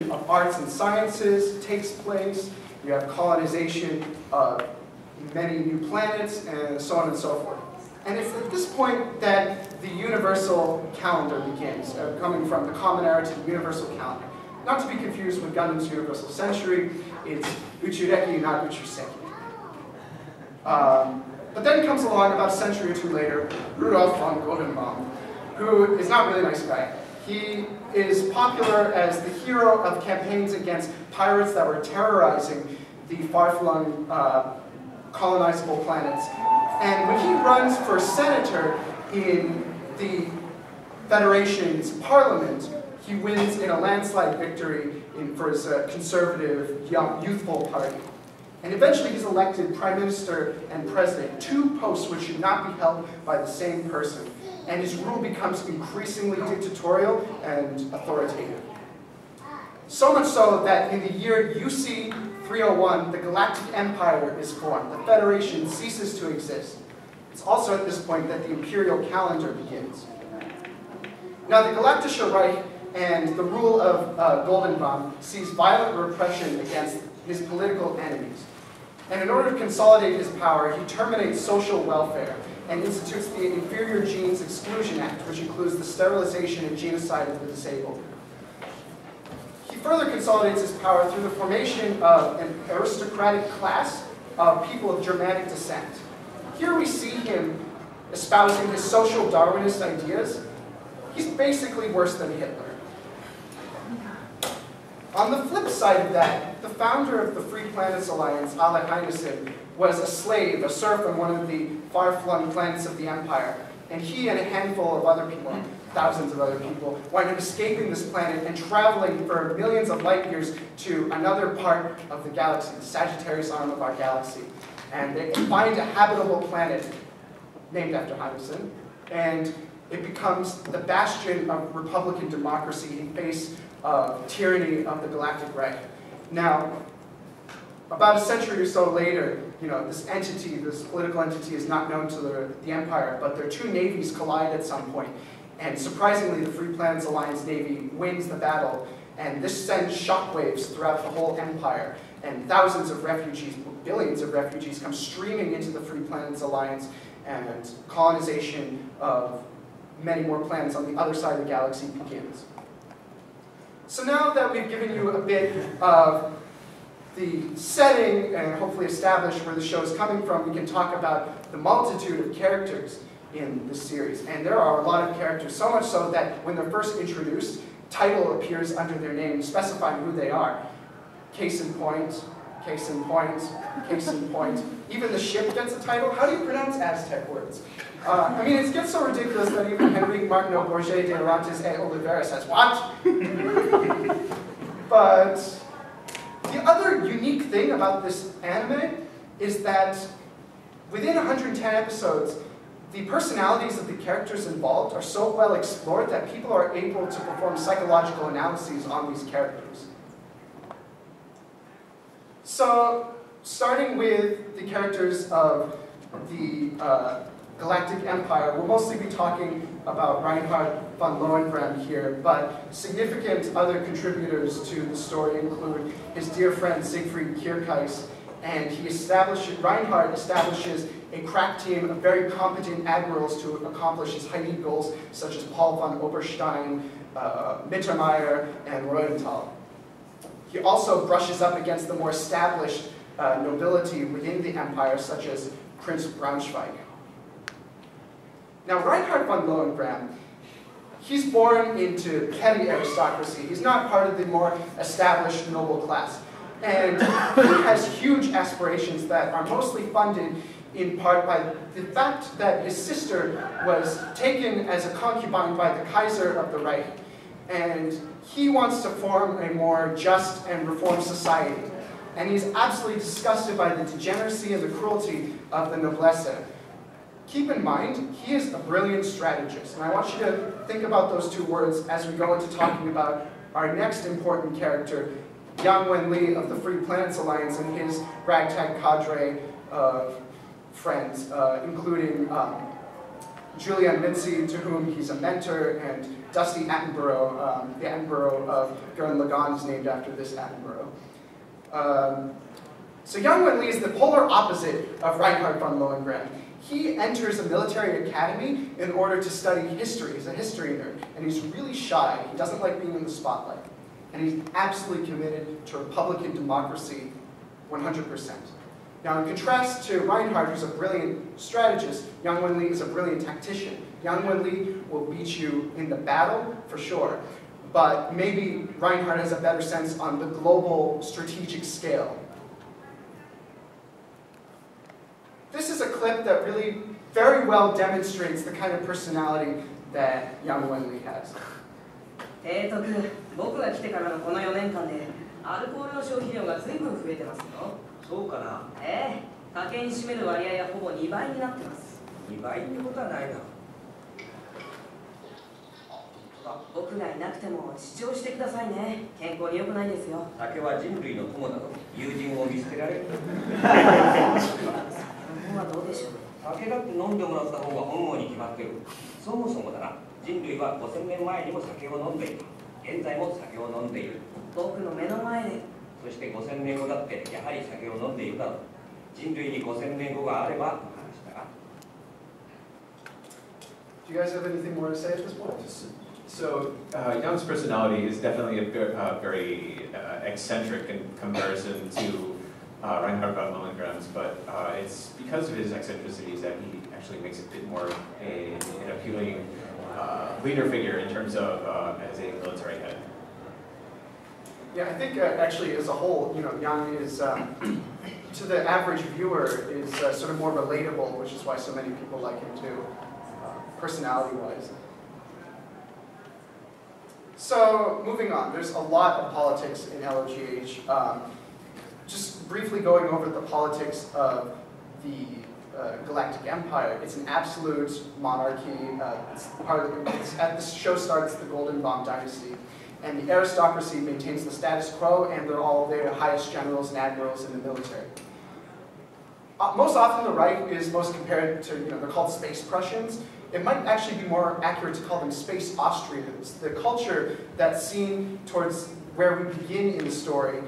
expansion of arts and sciences takes place. You have colonization of many new planets, and so on and so forth. And it's at this point that the universal calendar begins, coming from the Common Era to the universal calendar. Not to be confused with Gundam's universal century, it's Uchireki, not Uchiseki. But then comes along, about a century or two later, Rudolf von Goldenbaum, who is not really a nice guy. He is popular as the hero of campaigns against pirates that were terrorizing the far-flung colonizable planets. And when he runs for senator in the Federation's parliament, he wins in a landslide victory for his conservative, young, youthful party. And eventually he's elected prime minister and president, two posts which should not be held by the same person. And his rule becomes increasingly dictatorial and authoritative. So much so that in the year UC 301, the Galactic Empire is formed. The Federation ceases to exist. It's also at this point that the imperial calendar begins. Now, the Galactische Reich and the rule of Goldenbaum sees violent repression against his political enemies. And in order to consolidate his power, he terminates social welfare and institutes the Inferior Genes Exclusion Act, which includes the sterilization and genocide of the disabled. He further consolidates his power through the formation of an aristocratic class of people of Germanic descent. Here we see him espousing his social Darwinist ideas. He's basically worse than Hitler. On the flip side of that, the founder of the Free Planets Alliance, Ale Heinessen, was a slave, a serf on one of the far-flung planets of the Empire. And he and a handful of other people, thousands of other people, wind up escaping this planet and traveling for millions of light years to another part of the galaxy, the Sagittarius arm of our galaxy. And they find a habitable planet named after Heinessen, and it becomes the bastion of Republican democracy in face of tyranny of the Galactic Reich. Now, about a century or so later, this entity, this political entity, is not known to the Empire, but their two navies collide at some point. And surprisingly, the Free Planets Alliance Navy wins the battle, and this sends shockwaves throughout the whole Empire. And thousands of refugees, billions of refugees, come streaming into the Free Planets Alliance, and colonization of many more planets on the other side of the galaxy begins. So now that we've given you a bit of the setting and hopefully established where the show is coming from, we can talk about the multitude of characters in this series. And there are a lot of characters, so much so that when they're first introduced, title appears under their name, specifying who they are. Case in point, case in point, case in point. Even the ship gets a title. How do you pronounce Aztec words? I mean, it gets so ridiculous that even Henrique Martineau Bourget de Orantes et Oliveira says, what? But the other unique thing about this anime is that within 110 episodes, the personalities of the characters involved are so well explored that people are able to perform psychological analyses on these characters. So, starting with the characters of the Galactic Empire, we'll mostly be talking about Reinhard von Lohengrin here, but significant other contributors to the story include his dear friend Siegfried Kierkeis, and Reinhard establishes a crack team of very competent admirals to accomplish his high goals, such as Paul von Oberstein, Mittermeier, and Reuenthal. He also brushes up against the more established nobility within the empire, such as Prince Braunschweig. Now, Reinhard von Lohengrin, he's born into petty aristocracy. He's not part of the more established noble class. And he has huge aspirations that are mostly funded in part by the fact that his sister was taken as a concubine by the Kaiser of the Reich. And he wants to form a more just and reformed society. And he's absolutely disgusted by the degeneracy and the cruelty of the noblesse. Keep in mind, he is a brilliant strategist, and I want you to think about those two words as we go into talking about our next important character, Yang Wen-li of the Free Planets Alliance and his ragtag cadre of friends, including Julian Mincy, to whom he's a mentor, and Dusty Attenborough. The Attenborough of Gurren Lagann is named after this Attenborough. So Yang Wen-li is the polar opposite of Reinhard von Lohengrin. He enters a military academy in order to study history. He's a history nerd, and he's really shy. He doesn't like being in the spotlight. And he's absolutely committed to Republican democracy 100%. Now, in contrast to Reinhard, who's a brilliant strategist, Yang Wen-li is a brilliant tactician. Yang Wen-li will beat you in the battle, for sure, but maybe Reinhard has a better sense on the global strategic scale. This is a clip that really very well demonstrates the kind of personality that Yang Wen-li has. 僕が来てからのこの4年間でアルコールの消費量が随分増えてますよ。そうかな。家計に占める割合はほぼ2倍になってます。2倍ってことはないな。僕がいなくても主張してくださいね。健康に良くないですよ。酒は人類の友だと友人を見捨てられる。そこはどうでしょう。酒だって飲んでもらった方が本望に決まってる。そもそもだな。人類は5000年前にも酒を飲んでいる。現在も酒を飲んでいる。僕の目の前で。そして5000年後だってやはり酒を飲んでいるだろう。人類に5000年後があればと話したが。Do you guys have anything more to say at this point? So, Young's personality is definitely a very eccentric in comparison to Reinhard von Lohengrin's, but it's because of his eccentricities that he actually makes it a bit more an appealing leader figure in terms of as a military head. Yeah, I think actually as a whole, Yang is, to the average viewer, is sort of more relatable, which is why so many people like him too, personality-wise. So, moving on, there's a lot of politics in LOGH. Just briefly going over the politics of the Galactic Empire. It's an absolute monarchy. At the show starts the Golden Bomb Dynasty. And the aristocracy maintains the status quo, and they're all the highest generals and admirals in the military. Most often the Reich is most compared to, they're called Space Prussians. It might actually be more accurate to call them Space Austrians. The culture that's seen towards where we begin in the story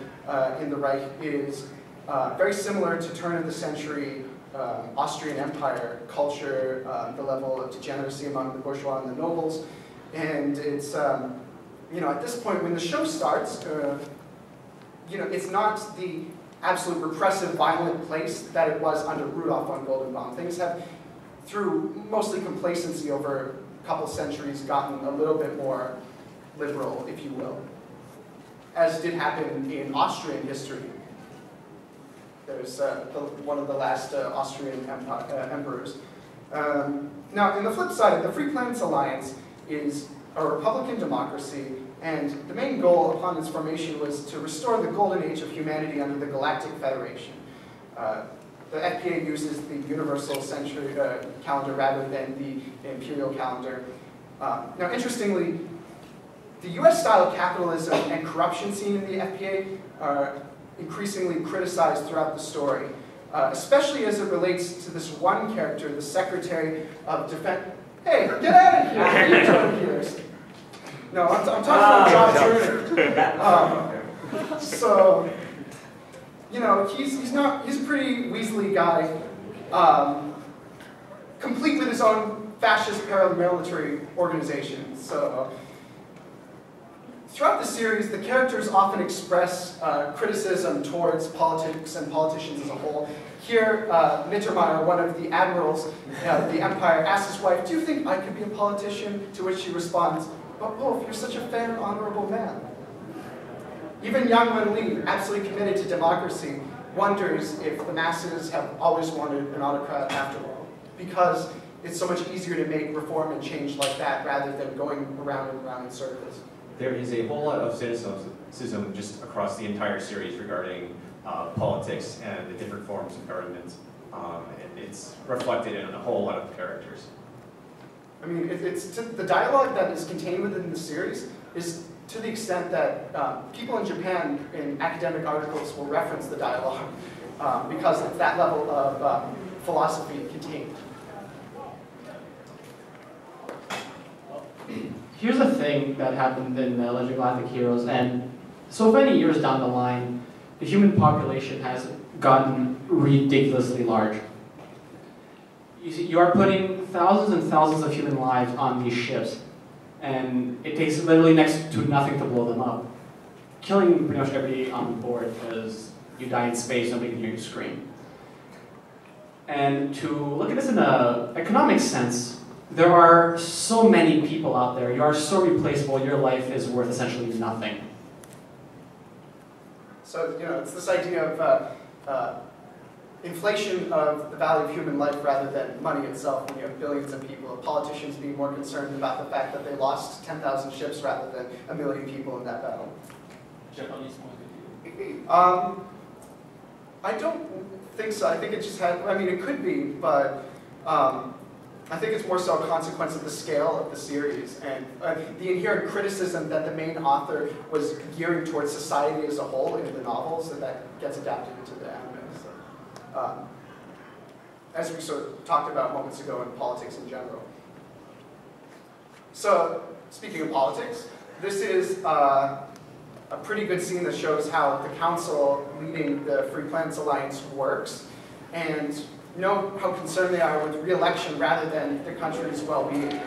in the Reich is very similar to turn-of-the-century Austrian Empire culture, the level of degeneracy among the bourgeois and the nobles. And it's, at this point, when the show starts, it's not the absolute repressive, violent place that it was under Rudolf von Goldenbaum. Things have, through mostly complacency over a couple centuries, gotten a little bit more liberal, if you will, as did happen in Austrian history. There's one of the last Austrian emperors. Now, on the flip side, the Free Planets Alliance is a republican democracy, and the main goal upon its formation was to restore the golden age of humanity under the Galactic Federation. The FPA uses the universal century calendar rather than the imperial calendar. Now, interestingly, the US style of capitalism and corruption seen in the FPA are increasingly criticized throughout the story, especially as it relates to this one character, the Secretary of Defense. Hey, get out of here! What are you doing here? No, I'm talking about John Turner. So, he's a pretty Weasley guy, complete with his own fascist paramilitary organization. So, throughout the series, the characters often express criticism towards politics and politicians as a whole. Here, Mittermeier, one of the admirals of the Empire, asks his wife, "Do you think I could be a politician?" To which she responds, "But Wolf, you're such a fair and honorable man." Even Yang Wen-li, absolutely committed to democracy, wonders if the masses have always wanted an autocrat after all, because it's so much easier to make reform and change like that rather than going around and around in circles. There is a whole lot of cynicism just across the entire series regarding politics and the different forms of government, and it's reflected in a whole lot of characters. I mean, the dialogue that is contained within the series is to the extent that people in Japan in academic articles will reference the dialogue because it's that level of philosophy contained. here's a thing that happened in Legend of Galactic Heroes, and so many years down the line, the human population has gotten ridiculously large. You see, you are putting thousands and thousands of human lives on these ships, and it takes literally next to nothing to blow them up. Killing pretty much everybody on board because you die in space, nobody can hear you scream. And to look at this in an economic sense, there are so many people out there, you are so replaceable, your life is worth essentially nothing. So, it's this idea of inflation of the value of human life rather than money itself when you have billions of people. Politicians being more concerned about the fact that they lost 10,000 ships rather than 1 million people in that battle. Japanese point of view? I don't think so. I think it just had, it could be, but I think it's more so a consequence of the scale of the series and the inherent criticism that the main author was gearing towards society as a whole in the novels, and that gets adapted into the anime. So, as we sort of talked about moments ago in politics in general. So, speaking of politics, this is a pretty good scene that shows how the council leading the Free Planets Alliance works, and how concerned they are with re-election rather than the country's well-being.